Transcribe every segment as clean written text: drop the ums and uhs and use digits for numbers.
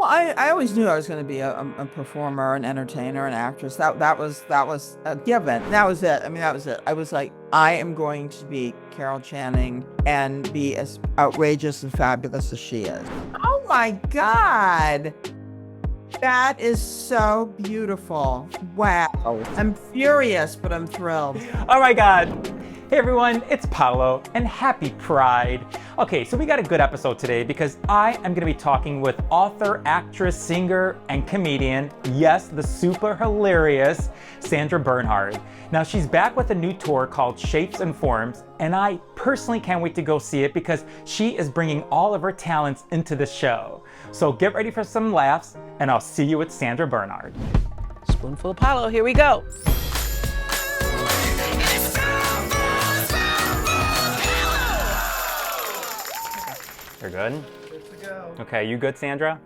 Well, I always knew I was going to be a performer, an entertainer, an actress. That was a given. That was it. I mean, that was it. I was like, I am going to be Carol Channing and be as outrageous and fabulous as she is. Oh my God. That is so beautiful. Wow. I'm furious, but I'm thrilled. Oh my God. Hey everyone, it's Paolo and happy Pride. Okay, so we got a good episode today because I am going to be talking with author, actress, singer, and comedian, yes, the super hilarious Sandra Bernhard. Now she's back with a new tour called Shapes and Forms, and I personally can't wait to go see it because she is bringing all of her talents into the show. So get ready for some laughs, and I'll see you with Sandra Bernhard. Spoonful of Paolo, here we go. You're good? Good to go. Okay, you good, Sandra?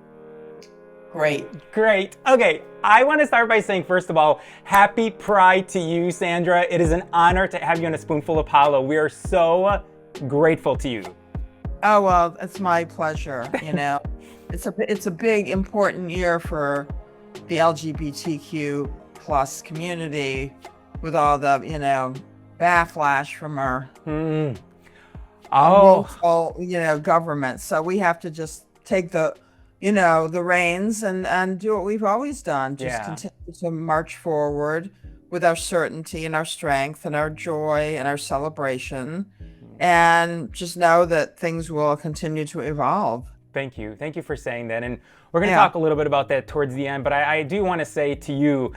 Great. Great. Okay, I want to start by saying, first of all, happy Pride to you, Sandra. It is an honor to have you on a Spoonful of Paolo. We are so grateful to you. Oh, well, it's my pleasure. You know, it's a big, important year for the LGBTQ plus community with all the, backlash from our woeful, government. So we have to just take the reins and do what we've always done. Just continue to march forward with our certainty and our strength and our joy and our celebration. And just know that things will continue to evolve. Thank you. Thank you for saying that. And we're going to talk a little bit about that towards the end. But I do want to say to you,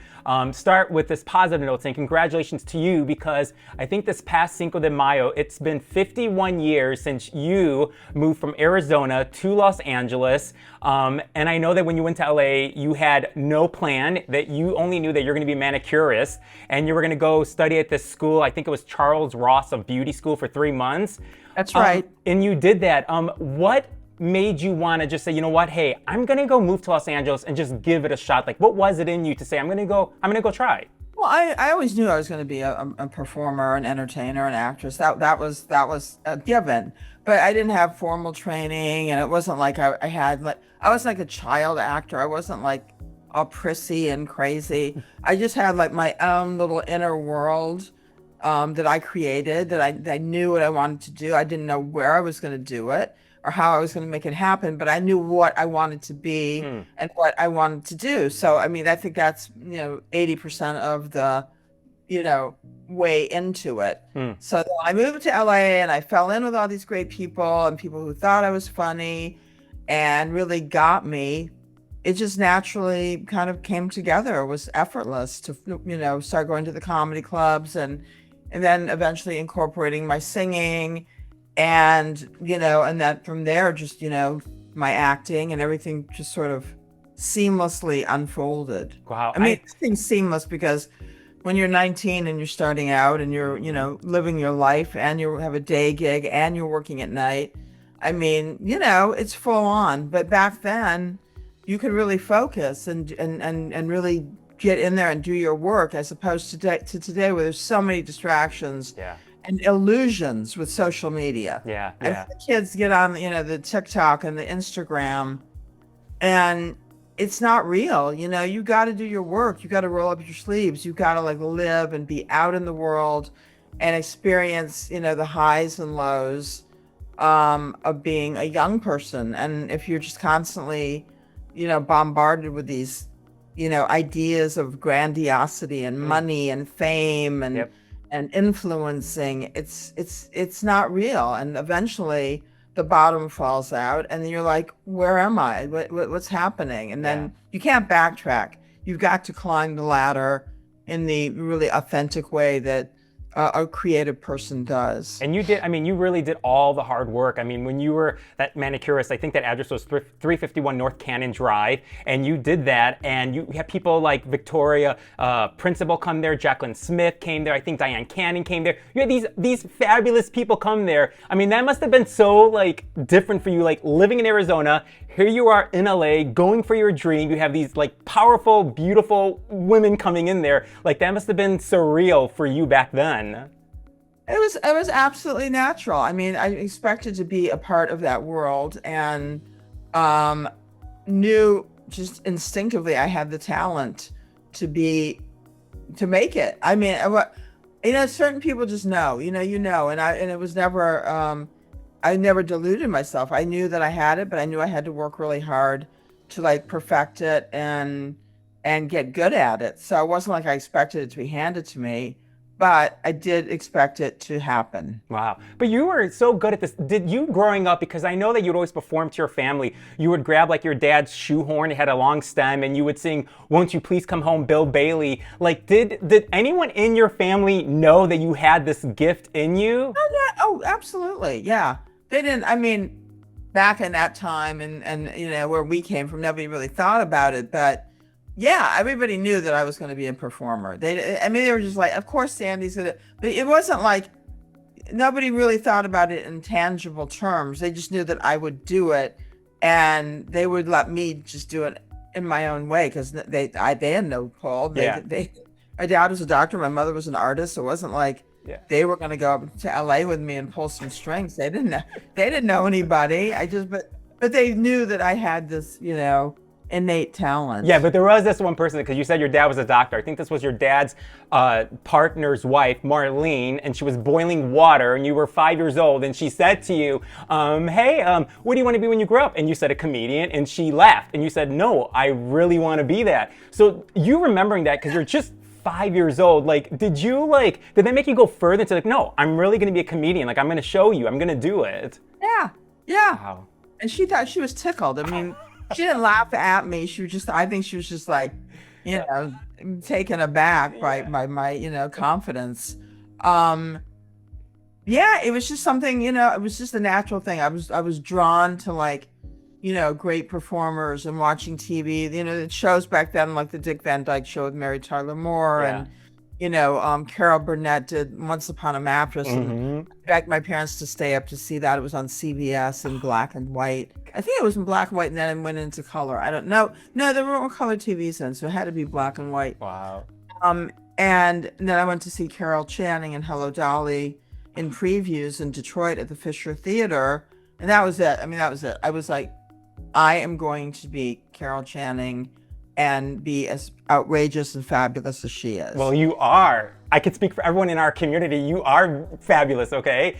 start with this positive note saying congratulations to you, because I think this past Cinco de Mayo, it's been 51 years since you moved from Arizona to Los Angeles. And I know that when you went to LA, you had no plan, that you only knew that you're going to be a manicurist and you were going to go study at this school. I think it was Charles Ross of Beauty School for 3 months. That's right. And you did that. What made you want to just say, you know what, hey, I'm gonna go move to Los Angeles and just give it a shot? Like, what was it in you to say, I'm gonna go try? Well, I always knew I was going to be a performer, an entertainer, an actress. That was a given. But I didn't have formal training, and it wasn't like I was like a child actor. I wasn't like all prissy and crazy. I just had like my own little inner world that I created, that I knew what I wanted to do. I didn't know where I was going to do it or how I was going to make it happen, but I knew what I wanted to be and what I wanted to do. So, I mean, I think that's, 80% of the, way into it. So then I moved to LA and I fell in with all these great people and people who thought I was funny and really got me. It just naturally kind of came together. It was effortless to, start going to the comedy clubs and then eventually incorporating my singing. And, and then from there, just, my acting and everything just sort of seamlessly unfolded. Wow. I mean, everything's seamless because when you're 19 and you're starting out and you're, living your life and you have a day gig and you're working at night, I mean, it's full on. But back then, you could really focus and really get in there and do your work, as opposed to today where there's so many distractions. Yeah. And illusions with social media. Yeah. And the kids get on, the TikTok and the Instagram, and it's not real. You got to do your work. You got to roll up your sleeves. You got to live and be out in the world and experience, the highs and lows of being a young person. And if you're just constantly, bombarded with these, ideas of grandiosity and money and fame and and influencing, it's not real. And eventually the bottom falls out and then you're like, where am I? What's happening? And then you can't backtrack. You've got to climb the ladder in the really authentic way that a creative person does. And you really did all the hard work. I mean, when you were that manicurist, I think that address was 351 North Cannon Drive, and you did that, and you had people like Victoria Principal come there, Jacqueline Smith came there, I think Diane Cannon came there. You had these fabulous people come there. I mean, that must have been so different for you, living in Arizona. Here you are in LA, going for your dream. You have these powerful, beautiful women coming in there. That must have been surreal for you back then. It was absolutely natural. I mean, I expected to be a part of that world and knew just instinctively, I had the talent to make it. I mean, certain people just know, and it was never, I never deluded myself. I knew that I had it, but I knew I had to work really hard to like perfect it and get good at it. So it wasn't like I expected it to be handed to me, but I did expect it to happen. Wow. But you were so good at this. Did you growing up, because I know that you'd always perform to your family, you would grab like your dad's shoehorn, it had a long stem, and you would sing, "Won't You Please Come Home, Bill Bailey." Like, did anyone in your family know that you had this gift in you? Oh, yeah. Oh, absolutely. Yeah. They didn't, I mean, back in that time and where we came from, nobody really thought about it, but yeah, everybody knew that I was going to be a performer. They were just like, of course Sandy's gonna, but it wasn't like, nobody really thought about it in tangible terms. They just knew that I would do it, and they would let me just do it in my own way, because they had no pull. My dad was a doctor, my mother was an artist, so it wasn't like they were going to go up to LA with me and pull some strings. They didn't know anybody. But they knew that I had this, innate talent. Yeah, but there was this one person, because you said your dad was a doctor. I think this was your dad's partner's wife, Marlene, and she was boiling water, and you were 5 years old, and she said to you, "Hey, what do you want to be when you grow up?" And you said a comedian, and she laughed, and you said, "No, I really want to be that." So you remembering that, because you're just 5 years old, like, did that make you go further and say, like, "No, I'm really going to be a comedian. Like, I'm going to show you. I'm going to do it"? Yeah. Wow. And she thought, she was tickled. I mean, she didn't laugh at me. I think she was just like, taken aback by my, confidence. Yeah, it was just something, it was just a natural thing. I was drawn to like, great performers and watching TV, the shows back then, like the Dick Van Dyke Show with Mary Tyler Moore and, Carol Burnett did Once Upon a Mattress. And I begged my parents to stay up to see that. It was on CBS in black and white. I think it was in black and white, and then it went into color. I don't know. No, there weren't color TVs then, so it had to be black and white. Wow. And then I went to see Carol Channing and Hello Dolly in previews in Detroit at the Fisher Theater, and that was it. I mean, that was it. I was like, I am going to be Carol Channing and be as outrageous and fabulous as she is. Well, you are. I could speak for everyone in our community. You are fabulous, okay?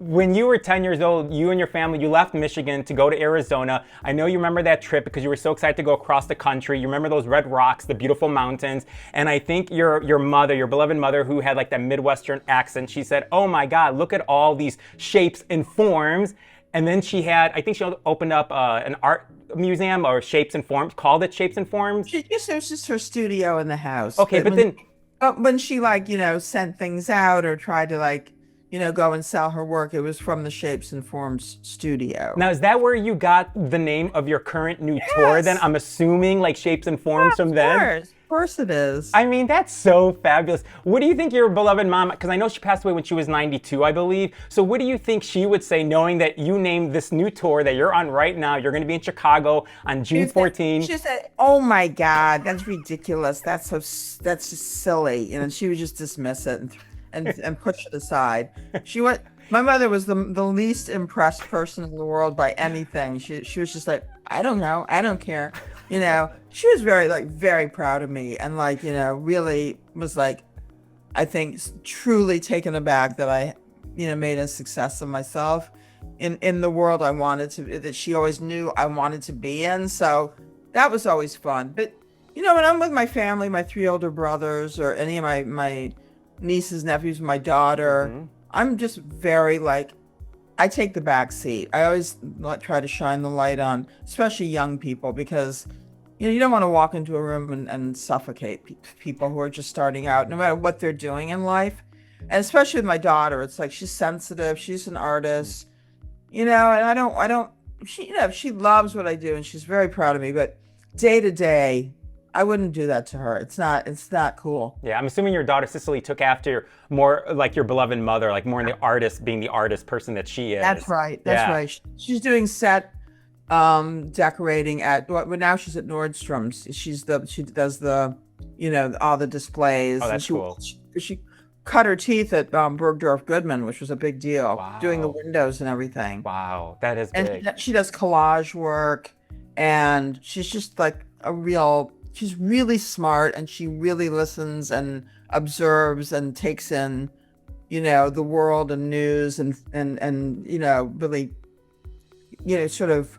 When you were 10 years old, you and your family, you left Michigan to go to Arizona. I know you remember that trip because you were so excited to go across the country. You remember those red rocks, the beautiful mountains. And I think your mother, your beloved mother, who had like that Midwestern accent, she said, "Oh my God, look at all these shapes and forms." And then I think she opened up an art museum or Shapes and Forms, called it Shapes and Forms. It was just her studio in the house. Okay, but then... when she sent things out or tried to go and sell her work, it was from the Shapes and Forms studio. Now, is that where you got the name of your current new tour then? I'm assuming like Shapes and Forms from then? Of course it is. I mean, that's so fabulous. What do you think your beloved mom, because I know she passed away when she was 92, I believe. So what do you think she would say knowing that you named this new tour that you're on right now? You're going to be in Chicago on June 14th. She said, "Oh my God, that's ridiculous. That's just silly." And she would just dismiss it and push it aside. My mother was the least impressed person in the world by anything. She was just like, "I don't know. I don't care." She was very proud of me and really was I think truly taken aback that I, made a success of myself in the world I wanted to, that she always knew I wanted to be in. So that was always fun. But, when I'm with my family, my 3 older brothers or any of my nieces, nephews, my daughter, I'm just very I take the back seat. I always try to shine the light on, especially young people, because you don't want to walk into a room and suffocate people who are just starting out, no matter what they're doing in life. And especially with my daughter, it's she's sensitive, she's an artist, and I don't. She loves what I do, and she's very proud of me. But day to day, I wouldn't do that to her. It's not cool. Yeah, I'm assuming your daughter Cicely took after more like your beloved mother, like more in the artist, being the artist person that she is. That's right. That's right. She's doing set decorating at now she's at Nordstrom's. She does the all the displays. Oh, that's cool. She cut her teeth at Bergdorf Goodman, which was a big deal. Wow. Doing the windows and everything. Wow, that is big. And she does collage work. and she's just like she's really smart, and she really listens and observes and takes in, the world and news and really, sort of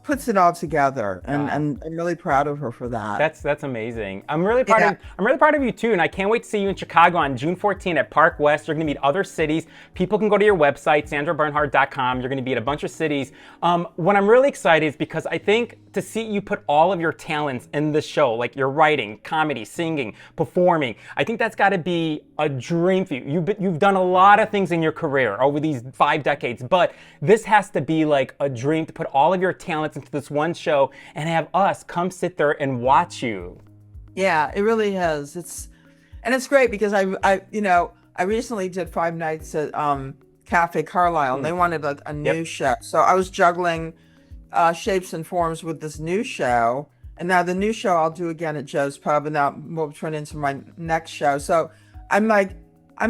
puts it all together, and I'm really proud of her for that. That's amazing. I'm really proud of you too, and I can't wait to see you in Chicago on June 14th at Park West. You're going to meet other cities. People can go to your website, sandrabernhard.com. You're going to be at a bunch of cities. What I'm really excited is because I think to see you put all of your talents in the show, like your writing, comedy, singing, performing, I think that's got to be a dream for you. You've done a lot of things in your career over these 5 decades, but this has to be like a dream to put all of your talents into this one show and have us come sit there and watch you. Yeah, it really is. It's great because I recently did 5 nights at Cafe Carlisle, and they wanted a new show. So I was juggling Shapes and Forms with this new show, and now the new show I'll do again at Joe's Pub, and that will turn into my next show. So I'm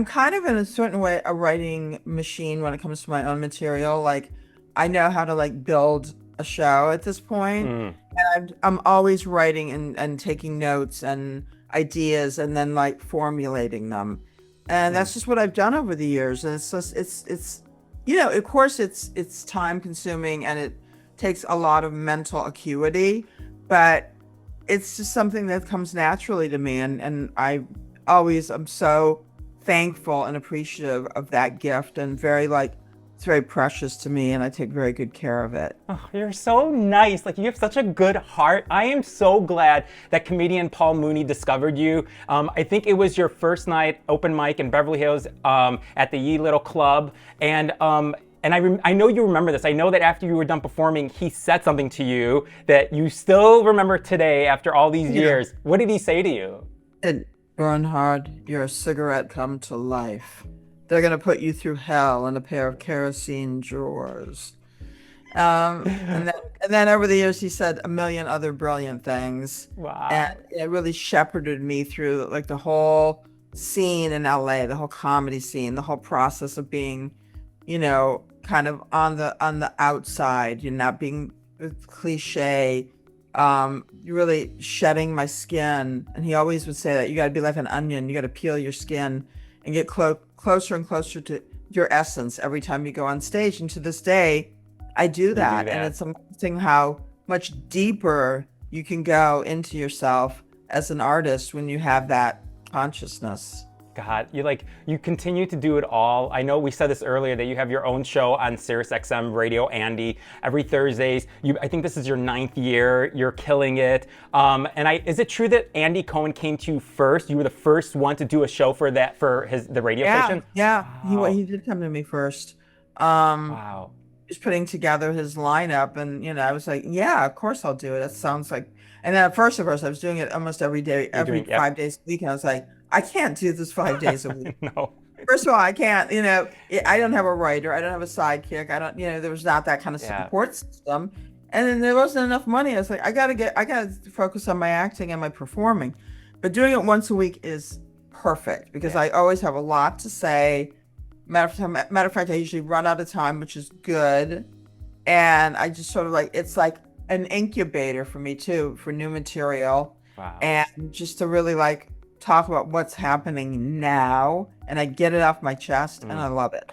kind of in a certain way a writing machine when it comes to my own material. Like, I know how to build a show at this point, and I'm always writing and taking notes and ideas, and then formulating them, and that's just what I've done over the years. And it's just it's of course it's time consuming, and it takes a lot of mental acuity, but it's just something that comes naturally to me, and I always am so thankful and appreciative of that gift, and it's very precious to me, and I take very good care of it. Oh, you're so nice. You have such a good heart. I am so glad that comedian Paul Mooney discovered you. I think it was your first night open mic in Beverly Hills at the Ye Little Club, and I know you remember this. I know that after you were done performing, he said something to you that you still remember today after all these years. What did he say to you? Bernhard, you're a cigarette come to life. They're going to put you through hell in a pair of kerosene drawers. And then over the years, he said a million other brilliant things. Wow. And it really shepherded me through the whole scene in LA, the whole comedy scene, the whole process of being, kind of on the outside, not being cliche, really shedding my skin. And he always would say that you got to be like an onion. You got to peel your skin and get closer and closer to your essence every time you go on stage. And to this day, I do that. And it's amazing how much deeper you can go into yourself as an artist when you have that consciousness. God, you continue to do it all. I know we said this earlier that you have your own show on SiriusXM Radio Andy every Thursdays. I think this is your 9th year. You're killing it. Is it true that Andy Cohen came to you first? You were the first one to do a show for the radio station? Yeah, wow. He did come to me first. Wow. Just putting together his lineup, and I was like, yeah, of course I'll do it. That sounds like. And then at first, of course, I was doing it almost every day, 5 days a week, and I was like, I can't do this 5 days a week. No. First of all, I can't, I don't have a writer. I don't have a sidekick. I don't, there was not that kind of support system. And then there wasn't enough money. I was like, I got to focus on my acting and my performing. But doing it once a week is perfect because I always have a lot to say. Matter of fact, I usually run out of time, which is good. And I just sort of it's like an incubator for me too, for new material. Wow. And just to really talk about what's happening now, and I get it off my chest, and I love it.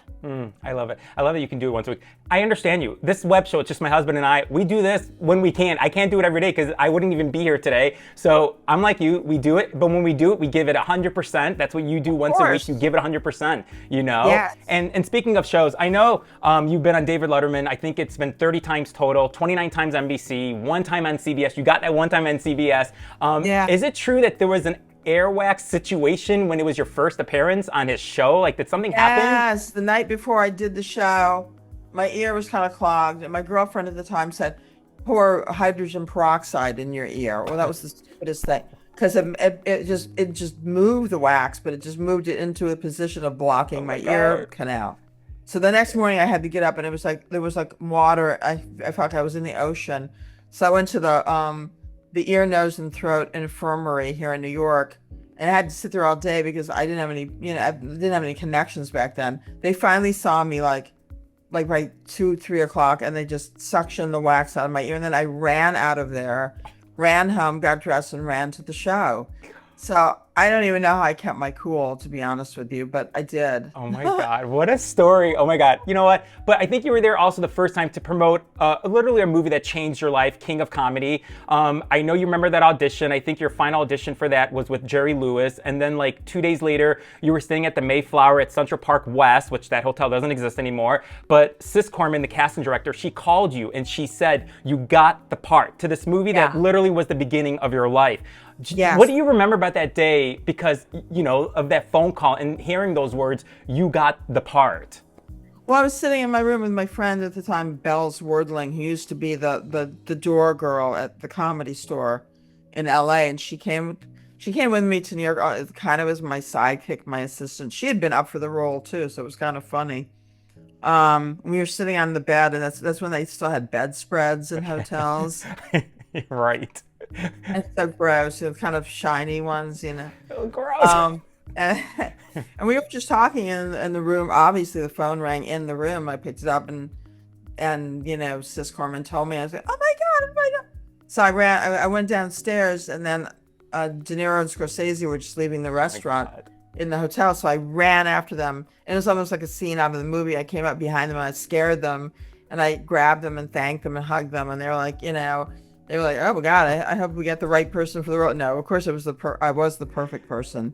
I love it. I love that you can do it once a week. I understand you. This web show, it's just my husband and I. We do this when we can. I can't do it every day because I wouldn't even be here today. So I'm like you. We do it, but when we do it, we give it 100%. That's what you do once a week. You give it 100%. Yes. And speaking of shows, I know you've been on David Letterman. I think it's been 30 times total, 29 times NBC, 1 time on CBS. You got that 1 time on CBS. Is it true that there was an airwax situation when it was your first appearance on his show? Did something happen? Yes, the night before I did the show, my ear was kind of clogged, and my girlfriend at the time said, pour hydrogen peroxide in your ear. Well, that was the stupidest thing, because it just moved the wax, but it just moved it into a position of blocking my ear canal. So the next morning I had to get up, and it was there was water. I felt I was in the ocean. So I went to the ear, nose, and throat infirmary here in New York, and I had to sit there all day because I didn't have any, I didn't have any connections back then. They finally saw me like by 2, 3 o'clock, and they just suctioned the wax out of my ear. And then I ran out of there, ran home, got dressed, and ran to the show. So I don't even know how I kept my cool, to be honest with you, but I did. Oh my God, what a story. Oh my God. You know what? But I think you were there also the first time to promote literally a movie that changed your life, King of Comedy. I know you remember that audition. I think your final audition for that was with Jerry Lewis. And then like 2 days later, you were staying at the Mayflower at Central Park West, which that hotel doesn't exist anymore. But Sis Corman, the casting director, she called you and she said, you got the part to this movie that literally was the beginning of your life. Yes. What do you remember about that day? Because, you know, of that phone call and hearing those words, you got the part. Well, I was sitting in my room with my friend at the time, Bells Wordling, who used to be the door girl at the Comedy Store in LA, and she came with me to New York, kind of as my sidekick, my assistant. She had been up for the role too, so it was kind of funny. We were sitting on the bed, and that's when they still had bedspreads in hotels. Right. It's so gross. It was kind of shiny ones, you know. Oh, gross. And we were just talking in the room. Obviously, the phone rang in the room. I picked it up, and you know, Sis Corman told me. I was like, "Oh my God, oh my God!" So I ran. I went downstairs, and then De Niro and Scorsese were just leaving the restaurant in the hotel. So I ran after them, and it was almost like a scene out of the movie. I came up behind them, and I scared them, and I grabbed them and thanked them and hugged them, and they were like, you know. They were like, "Oh my God, I hope we get the right person for the role." No, of course it was I was the perfect person.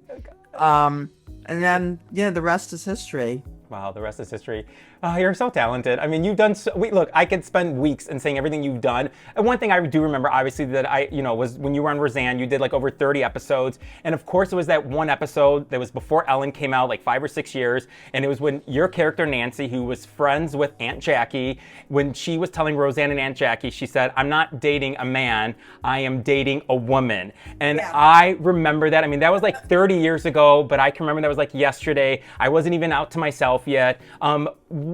And then the rest is history. Wow, the rest is history. Oh, you're so talented. I mean, you've done so, look, I could spend weeks in saying everything you've done. And one thing I do remember, obviously, that was when you were on Roseanne, you did like over 30 episodes. And of course, it was that one episode that was before Ellen came out, like 5 or 6 years. And it was when your character, Nancy, who was friends with Aunt Jackie, when she was telling Roseanne and Aunt Jackie, she said, "I'm not dating a man, I am dating a woman." And I remember that. I mean, that was like 30 years ago, but I can remember that was like yesterday. I wasn't even out to myself yet.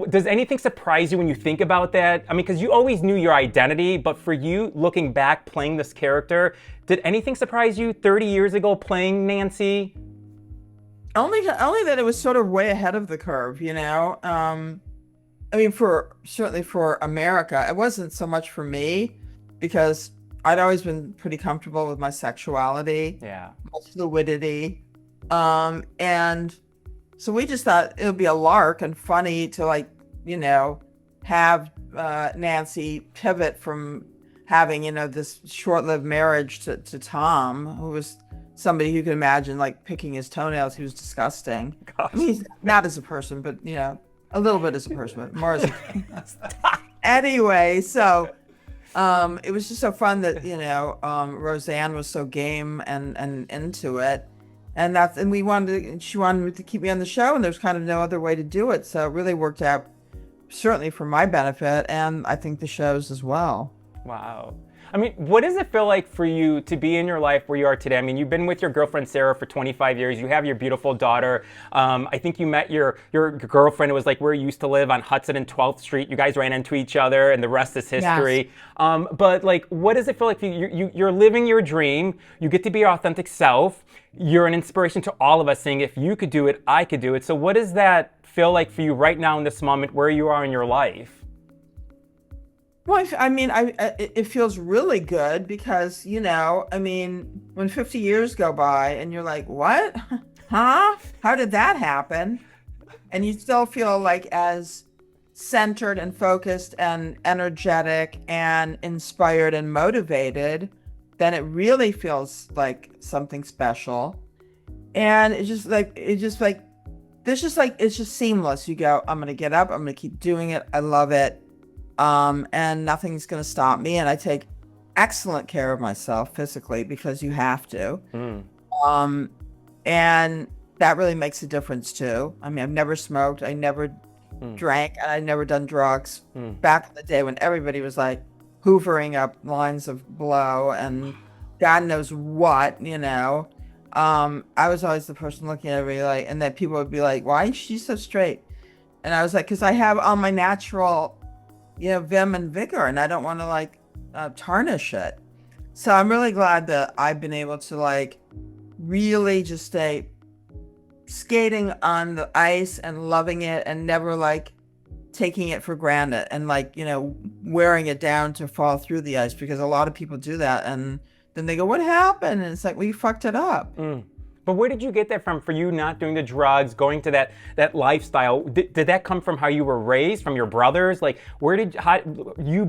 Does anything surprise you when you think about that? I mean, because you always knew your identity, but for you, looking back, playing this character, did anything surprise you 30 years ago playing Nancy? Only that it was sort of way ahead of the curve, you know? I mean, certainly for America, it wasn't so much for me because I'd always been pretty comfortable with my sexuality, my fluidity, and so we just thought it would be a lark and funny to, like, you know, have Nancy pivot from having, you know, this short-lived marriage to Tom, who was somebody you could imagine, like, picking his toenails. He was disgusting. Gosh. I mean, he's not as a person, but, you know, a little bit as a person, but more as a anyway, so it was just so fun that, you know, Roseanne was so game and into it. And she wanted to keep me on the show, and there's kind of no other way to do it. So it really worked out, certainly for my benefit, and I think the show's as well. Wow. I mean, what does it feel like for you to be in your life where you are today? I mean, you've been with your girlfriend, Sarah, for 25 years. You have your beautiful daughter. I think you met your girlfriend. It was like where you used to live on Hudson and 12th Street. You guys ran into each other, and the rest is history. Yes. But, like, what does it feel like for you? You're living your dream. You get to be your authentic self. You're an inspiration to all of us, saying, if you could do it, I could do it. So what does that feel like for you right now in this moment where you are in your life? Well, I mean, it feels really good because, you know, I mean, when 50 years go by and you're like, what? Huh? How did that happen? And you still feel like as centered and focused and energetic and inspired and motivated, then it really feels like something special. And it's just seamless. You go, I'm going to get up, I'm going to keep doing it. I love it. And nothing's going to stop me. And I take excellent care of myself physically because you have to. And that really makes a difference too. I mean, I've never smoked. I never drank, and I've never done drugs. Back in the day when everybody was like hoovering up lines of blow and God knows what, you know, I was always the person looking at everybody like, and then people would be like, why is she so straight? And I was like, because I have all my natural, you know, vim and vigor, and I don't want to like tarnish it. So I'm really glad that I've been able to like really just stay skating on the ice and loving it and never like taking it for granted and like, wearing it down to fall through the ice, because a lot of people do that. And then they go, what happened? And it's like, well, you fucked it up. But where did you get that from? For you not doing the drugs, going to that lifestyle, did that come from how you were raised, from your brothers? Like, you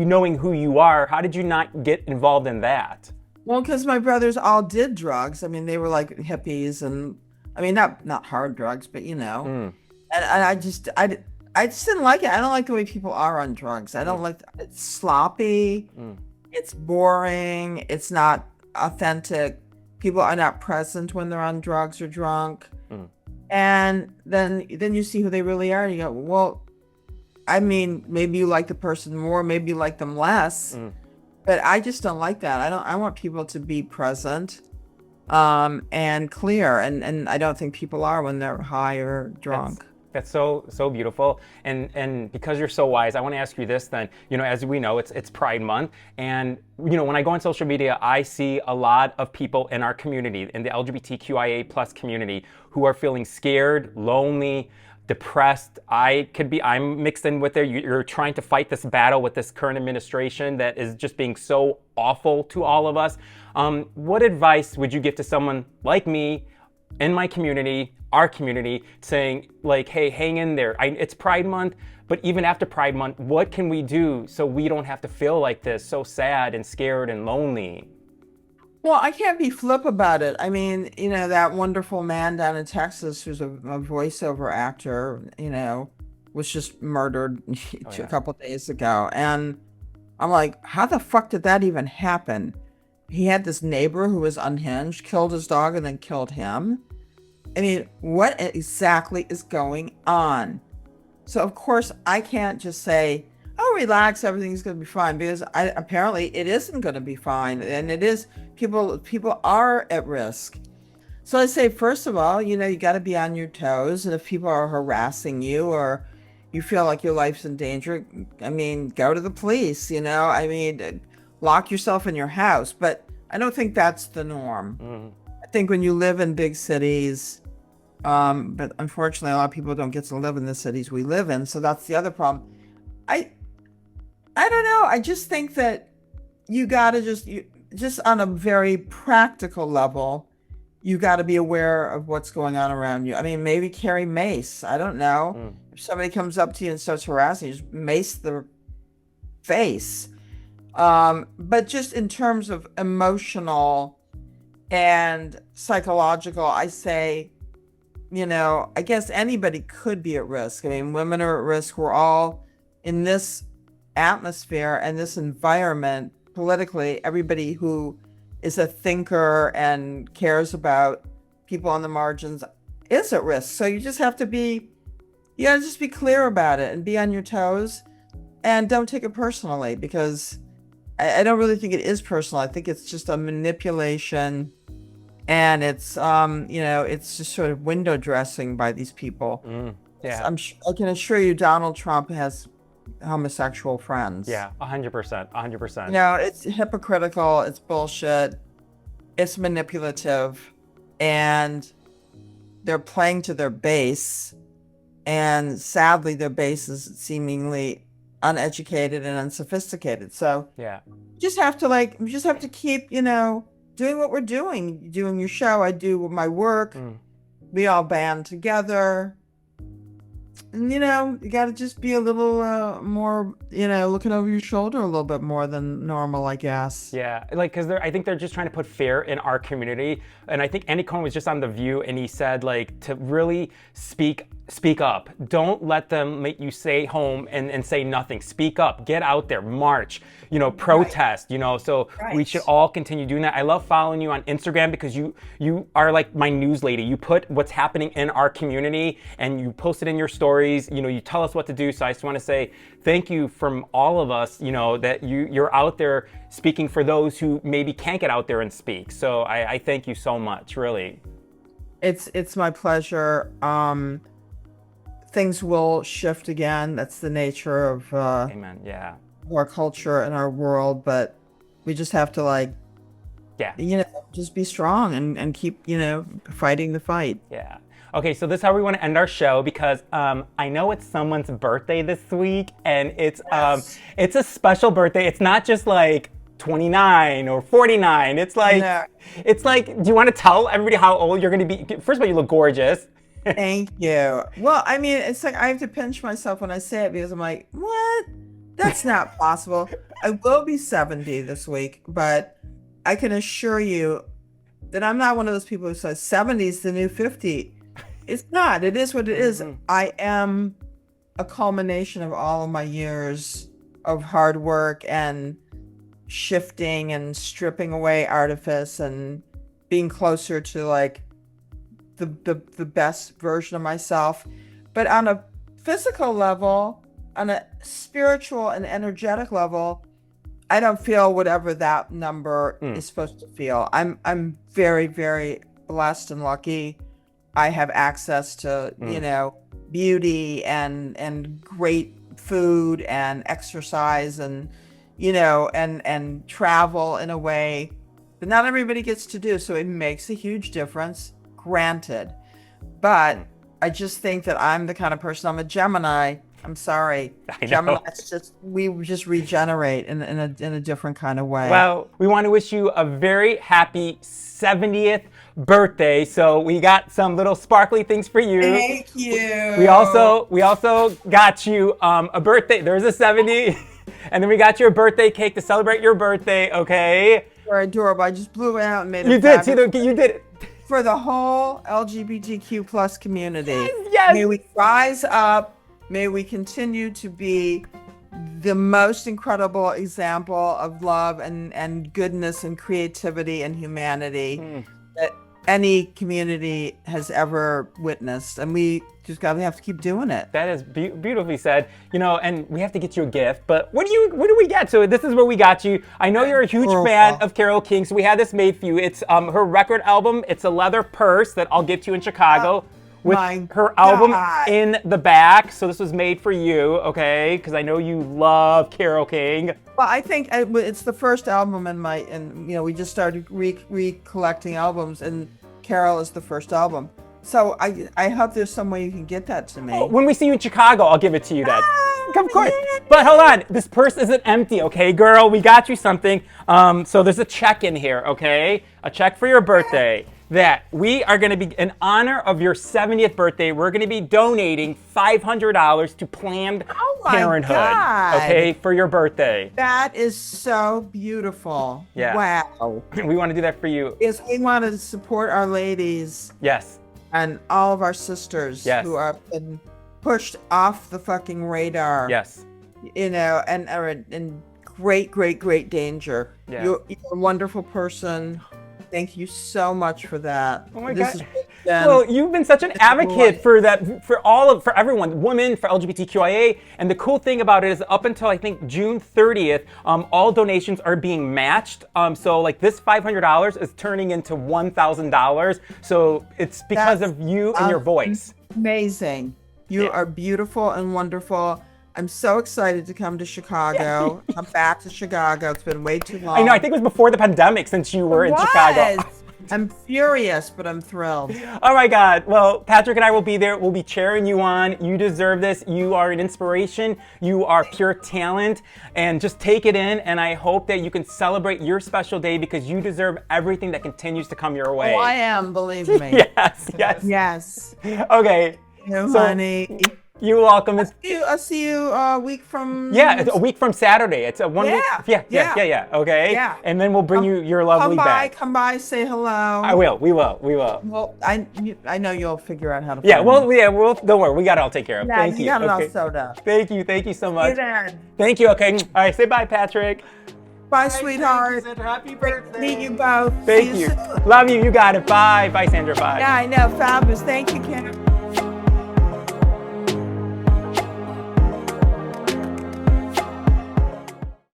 knowing who you are, how did you not get involved in that? Well, because my brothers all did drugs. I mean, they were like hippies, and I mean, not hard drugs, but And I just didn't like it. I don't like the way people are on drugs. I don't like it's sloppy. It's boring. It's not authentic. People are not present when they're on drugs or drunk. And then you see who they really are, and you go, well, I mean, maybe you like the person more, maybe you like them less, but I just don't like that. I want people to be present and clear, and I don't think people are when they're high or drunk. That's so beautiful. And because you're so wise, I want to ask you this then. As we know, it's Pride Month. And, when I go on social media, I see a lot of people in our community, in the LGBTQIA plus community, who are feeling scared, lonely, depressed. I'm mixed in with there. You're trying to fight this battle with this current administration that is just being so awful to all of us. What advice would you give to someone like me, in my community, our community, saying like, hey, hang in there. It's Pride Month, but even after Pride Month, what can we do so we don't have to feel like this, so sad and scared and lonely? Well, I can't be flip about it. I mean, that wonderful man down in Texas who's a voiceover actor, was just murdered a couple of days ago. And I'm like, how the fuck did that even happen? He had this neighbor who was unhinged, killed his dog, and then killed him. I mean, what exactly is going on? So, of course, I can't just say, oh, relax, everything's going to be fine, because apparently it isn't going to be fine. And it is, people are at risk. So I say, first of all, you got to be on your toes. And if people are harassing you or you feel like your life's in danger, I mean, go to the police, I mean, lock yourself in your house. But I don't think that's the norm. I think when you live in big cities, but unfortunately a lot of people don't get to live in the cities we live in, so that's the other problem. I don't know. I just think that you gotta just on a very practical level, you gotta be aware of what's going on around you. I mean, maybe carry mace. I don't know. If somebody comes up to you and starts harassing you, just mace the face. But just in terms of emotional and psychological, I say, I guess anybody could be at risk. I mean, women are at risk. We're all in this atmosphere and this environment politically. Everybody who is a thinker and cares about people on the margins is at risk. So you just have to be clear about it and be on your toes, and don't take it personally, because I don't really think it is personal. I think it's just a manipulation, and it's it's just sort of window dressing by these people. Yeah, I can assure you, Donald Trump has homosexual friends. Yeah, 100%. It's hypocritical. It's bullshit. It's manipulative, and they're playing to their base. And sadly, their base is seemingly uneducated and unsophisticated. So yeah, you just have to keep, doing what we're doing. Doing your show, I do my work. We all band together. And, you got to just be a little more, looking over your shoulder a little bit more than normal, I guess. Yeah, because I think they're just trying to put fear in our community. And I think Andy Cohen was just on The View, and he said, to really speak up. Don't let them make you stay home and say nothing. Speak up, get out there, march, protest, so we should all continue doing that. I love following you on Instagram, because you are like my news lady. You put what's happening in our community and you post it in your stories, you tell us what to do. So I just want to say thank you from all of us, that you're out there speaking for those who maybe can't get out there and speak. So I thank you so much, really. It's my pleasure. Things will shift again. That's the nature of Amen. Yeah. our culture and our world, but we just have to just be strong and keep, fighting the fight. Yeah. Okay, so this is how we want to end our show because I know it's someone's birthday this week, and it's a special birthday. It's not just like 29 or 49. It's like, do you want to tell everybody how old you're going to be? First of all, you look gorgeous. Thank you. Well, I mean, it's like I have to pinch myself when I say it because I'm like, what? That's not possible. I will be 70 this week, but I can assure you that I'm not one of those people who says 70 is the new 50. It's not. It is what it is. I am a culmination of all of my years of hard work and shifting and stripping away artifice and being closer to like the best version of myself. But on a physical level, on a spiritual and energetic level, I don't feel whatever that number is supposed to feel. I'm very, very blessed and lucky. I have access to, you know, beauty and great food and exercise and, you know, and travel in a way that not everybody gets to do. So it makes a huge difference, granted. But I just think that I'm the kind of person, I'm a Gemini. I'm sorry. Gemini's we just regenerate in a different kind of way. Well, we want to wish you a very happy 70th birthday. So we got some little sparkly things for you. Thank you. We also got you a birthday. There's a 70, and then we got you a birthday cake to celebrate your birthday. Okay. You're adorable. I just blew it out and made it. You did. See, you did it. For the whole LGBTQ plus community. Yes. May we rise up. May we continue to be the most incredible example of love and goodness and creativity and humanity that any community has ever witnessed. And we just have to keep doing it. That is beautifully said. You know, and we have to get you a gift. But what do we get? So this is what we got you. I know you're a huge fan of Carole King, so we had this made for you. It's her record album. It's a leather purse that I'll get to you in Chicago. With her album in the back. So this was made for you, okay? Because I know you love Carole King. Well, I think it's the first album you know, we just started recollecting albums, and Carole is the first album. So I hope there's some way you can get that to me. Oh, when we see you in Chicago, I'll give it to you then. Of course. But hold on, this purse isn't empty, okay, girl? We got you something. So there's a check in here, okay? A check for your birthday. That we are going to be, in honor of your 70th birthday, we're going to be donating $500 to Planned Parenthood. God. Okay, for your birthday. That is so beautiful. Yeah. Wow. We want to do that for you. Yes, we want to support our ladies. Yes. And all of our sisters who have been pushed off the fucking radar. Yes. You know, and are in great, great, great danger. Yeah. You're a wonderful person. Thank you so much for that. Oh my God. Well, you've been such an advocate for that, for everyone, women, for LGBTQIA. And the cool thing about it is up until I think June 30th, all donations are being matched. So like this $500 is turning into $1,000. So it's because of you and your voice. Amazing. You are beautiful and wonderful. I'm so excited to come to Chicago. Come back to Chicago. It's been way too long. I know. I think it was before the pandemic since you were in Chicago. I'm furious, but I'm thrilled. Oh my God. Well, Patrick and I will be there. We'll be cheering you on. You deserve this. You are an inspiration. You are pure talent. And just take it in. And I hope that you can celebrate your special day because you deserve everything that continues to come your way. Oh, I am. Believe me. Yes. Yes. Yes. Okay. No, honey. You're welcome. I'll see you a week from... Yeah, it's a week from Saturday. It's a 1 week... Yeah. Okay? Yeah. And then we'll bring you your lovely bag. Come by, say hello. I will. We will. Well, I know you'll figure out how to... Don't worry. We got it all taken care of. Thank you. You got it all sewed up. Thank you so much. See you then. Thank you. Okay. All right, say bye, Patrick. Bye, sweetheart. Sandra. Happy birthday. Meet you both. Thank you. Love you. You got it. Bye. Bye, Sandra. Bye. Yeah, I know. Fabulous. Thank you, Kim.